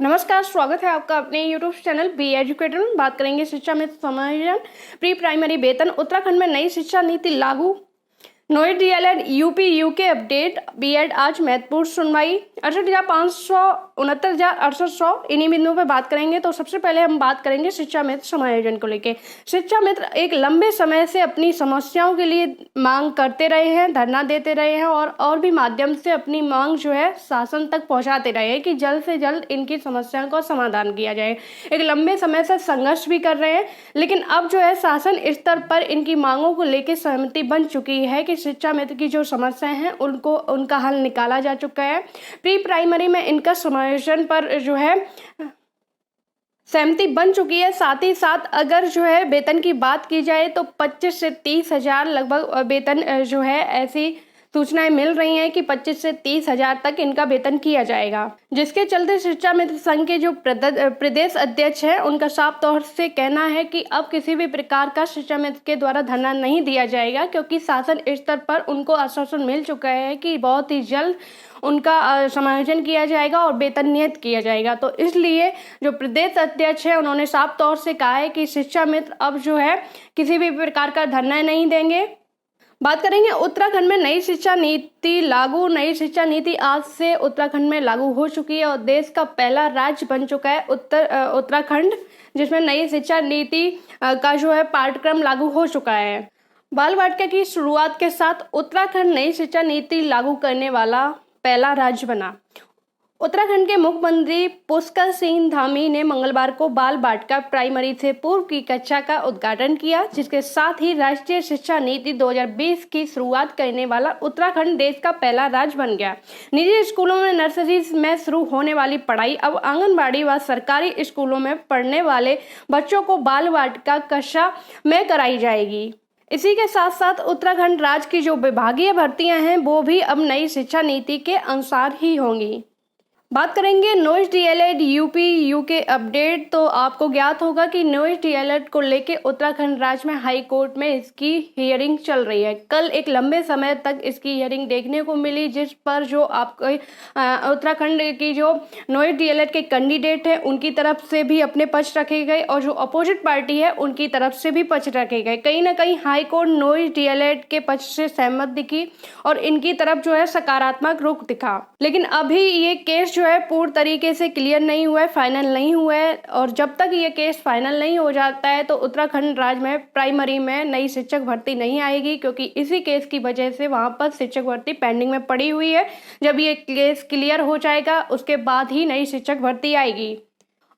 नमस्कार, स्वागत है आपका अपने YouTube चैनल बी एजुकेटर में। बात करेंगे शिक्षा में समायोजन, प्री प्राइमरी वेतन, उत्तराखंड में नई शिक्षा नीति लागू, नोएड DElEd UP UK update, BEd आज महत्वपूर्ण सुनवाई, 68,500 69,800 इन्हीं बिंदुओं पर बात करेंगे। तो सबसे पहले हम बात करेंगे शिक्षा मित्र समायोजन को लेके। शिक्षा मित्र एक लंबे समय से अपनी समस्याओं के लिए मांग करते रहे हैं, धरना देते रहे हैं और भी माध्यम से अपनी मांग जो है शासन तक पहुंचाते रहे हैं कि जल्द से जल्द इनकी समस्याओं का समाधान किया जाए। एक लंबे समय से संघर्ष भी कर रहे हैं, लेकिन अब जो है शासन स्तर पर इनकी मांगों को लेकर सहमति बन चुकी है कि शिक्षा मित्र की जो समस्याएं हैं उनका हल निकाला जा चुका है। प्री प्राइमरी में इनका समायोजन पर जो है सहमति बन चुकी है। साथ ही साथ अगर जो है वेतन की बात की जाए तो 25 से 30 हजार लगभग वेतन जो है ऐसी सूचनाएं मिल रही हैं कि 25 से 30 हजार तक इनका वेतन किया जाएगा, जिसके चलते शिक्षा मित्र संघ के जो प्रदेश अध्यक्ष हैं उनका साफ तौर से कहना है कि अब किसी भी प्रकार का शिक्षा मित्र के द्वारा धरना नहीं दिया जाएगा, क्योंकि शासन स्तर पर उनको आश्वासन मिल चुका है कि बहुत ही जल्द उनका समायोजन किया जाएगा और वेतन नियत किया जाएगा। तो इसलिए जो प्रदेश अध्यक्ष है उन्होंने साफ तौर से कहा है कि शिक्षा मित्र अब जो है किसी भी प्रकार का धरना नहीं देंगे। बात करेंगे उत्तराखंड में नई शिक्षा नीति लागू। नई शिक्षा नीति आज से उत्तराखंड में लागू हो चुकी है और देश का पहला राज्य बन चुका है उत्तराखंड, जिसमें नई शिक्षा नीति का जो है पाठ्यक्रम लागू हो चुका है। बाल वाटिका की शुरुआत के साथ उत्तराखंड नई शिक्षा नीति लागू करने वाला पहला राज्य बना। उत्तराखंड के मुख्यमंत्री पुष्कर सिंह धामी ने मंगलवार को बाल वाटिका प्राइमरी से पूर्व की कक्षा का उद्घाटन किया, जिसके साथ ही राष्ट्रीय शिक्षा नीति 2020 की शुरुआत करने वाला उत्तराखंड देश का पहला राज्य बन गया। निजी स्कूलों में नर्सरी में शुरू होने वाली पढ़ाई अब आंगनबाड़ी व सरकारी स्कूलों में पढ़ने वाले बच्चों को बाल वाटिका कक्षा में कराई जाएगी। इसी के साथ साथ उत्तराखंड राज्य की जो विभागीय भर्तियां हैं वो भी अब नई शिक्षा नीति के अनुसार ही होंगी। बात करेंगे Noida DElEd UP UK update. तो आपको ज्ञात होगा कि नोएड डीएलएड को लेके उत्तराखंड राज्य में हाई कोर्ट में इसकी हियरिंग चल रही है। कल एक लंबे समय तक इसकी हियरिंग देखने को मिली, जिस पर जो आपको उत्तराखंड की जो नोएड डीएलएड के कैंडिडेट है उनकी तरफ से भी अपने पक्ष रखे गए और जो अपोजिट पार्टी है उनकी तरफ से भी पक्ष रखे गए। कहीं ना कहीं हाई कोर्ट नोएड डीएलएड के पक्ष से सहमत दिखी और इनकी तरफ जो है सकारात्मक रुख दिखा, लेकिन अभी ये केस है पूर्ण तरीके से क्लियर नहीं हुआ है, फाइनल नहीं हुआ है। और जब तक ये केस फाइनल नहीं हो जाता है तो उत्तराखंड राज्य में प्राइमरी में नई शिक्षक भर्ती नहीं आएगी, क्योंकि इसी केस की वजह से वहां पर शिक्षक भर्ती पेंडिंग में पड़ी हुई है। जब ये केस क्लियर हो जाएगा उसके बाद ही नई शिक्षक भर्ती आएगी।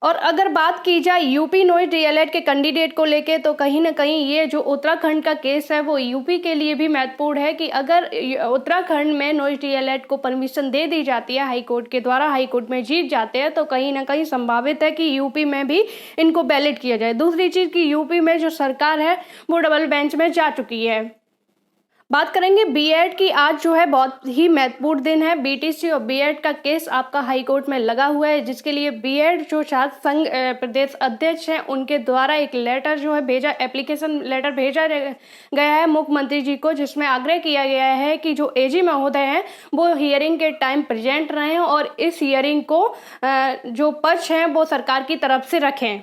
और अगर बात की जाए यूपी नोएड डीएलएड के कैंडिडेट को लेके, तो कहीं ना कहीं ये जो उत्तराखंड का केस है वो यूपी के लिए भी महत्वपूर्ण है कि अगर उत्तराखंड में नोएड डीएलएड को परमिशन दे दी जाती है हाई कोर्ट के द्वारा, हाई कोर्ट में जीत जाते हैं, तो कहीं ना कहीं संभावित है कि यूपी में भी इनको वैलिड किया जाए। दूसरी चीज की यूपी में जो सरकार है वो डबल बेंच में जा चुकी है। बात करेंगे बीएड की। आज जो है बहुत ही महत्वपूर्ण दिन है। बीटीसी और बीएड का केस आपका हाई कोर्ट में लगा हुआ है, जिसके लिए बीएड जो छात्र संघ प्रदेश अध्यक्ष हैं उनके द्वारा एक लेटर जो है भेजा, एप्लीकेशन लेटर भेजा गया है मुख्यमंत्री जी को, जिसमें आग्रह किया गया है कि जो एजी महोदय हैं वो हियरिंग के टाइम प्रेजेंट रहें और इस हियरिंग को जो पक्ष हैं वो सरकार की तरफ से रखें।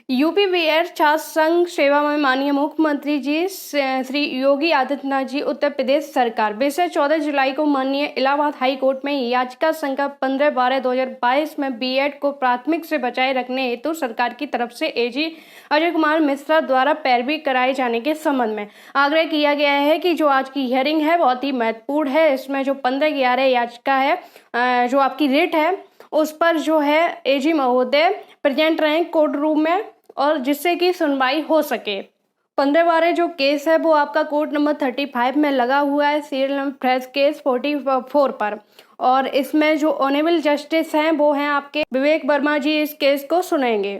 यूपी बीएड छात्र संघ सेवा में माननीय मुख्यमंत्री जी श्री योगी आदित्यनाथ जी उत्तर प्रदेश सरकार विषय 14 जुलाई को माननीय इलाहाबाद हाई कोर्ट में याचिका संख्या 15/12/2022 में बीएड को प्राथमिक से बचाए रखने हेतु सरकार की तरफ से एजी अजय कुमार मिश्रा द्वारा पैरवी कराए जाने के संबंध में आग्रह किया गया है कि जो आज की हियरिंग है बहुत ही महत्वपूर्ण है। इसमें जो 15/11 याचिका है, जो आपकी रिट है, उस पर जो है एजी महोदय प्रेजेंट रहें कोर्ट रूम में और जिससे कि सुनवाई हो सके। 15/12 जो केस है वो आपका कोर्ट नंबर 35 में लगा हुआ है, सीरियल नंबर फ्रेश केस 44 पर, और इसमें जो ऑनरेबल जस्टिस हैं वो हैं आपके विवेक वर्मा जी इस केस को सुनेंगे।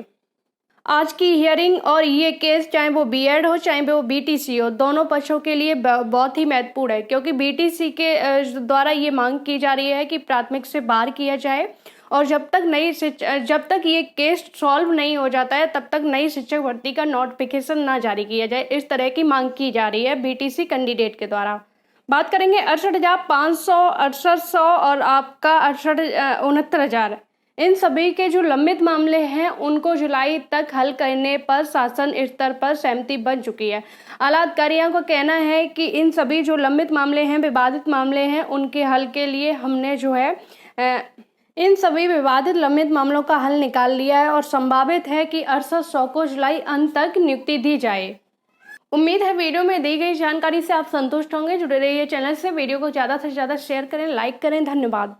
आज की हियरिंग और ये केस चाहे वो बीएड हो चाहे वो बीटीसी हो, दोनों पक्षों के लिए बहुत ही महत्वपूर्ण है, क्योंकि बीटीसी के द्वारा ये मांग की जा रही है कि प्राथमिक से बाहर किया जाए और जब तक ये केस सॉल्व नहीं हो जाता है तब तक नई शिक्षक भर्ती का नोटिफिकेशन ना जारी किया जाए, इस तरह की मांग की जा रही है बीटीसी कैंडिडेट के द्वारा। बात करेंगे 68,500 6800 और आपका 69,000 इन सभी के जो लंबित मामले हैं उनको जुलाई तक हल करने पर शासन स्तर पर सहमति बन चुकी है। आला अधिकारियों का कहना है कि इन सभी जो लंबित मामले हैं, विवादित मामले हैं, उनके हल के लिए हमने जो है इन सभी विवादित लंबित मामलों का हल निकाल लिया है और संभावित है कि 6800 को जुलाई अंत तक नियुक्ति दी जाए। उम्मीद है वीडियो में दी गई जानकारी से आप संतुष्ट होंगे। जुड़े रहिए चैनल से। वीडियो को ज़्यादा से ज़्यादा शेयर करें, लाइक करें। धन्यवाद।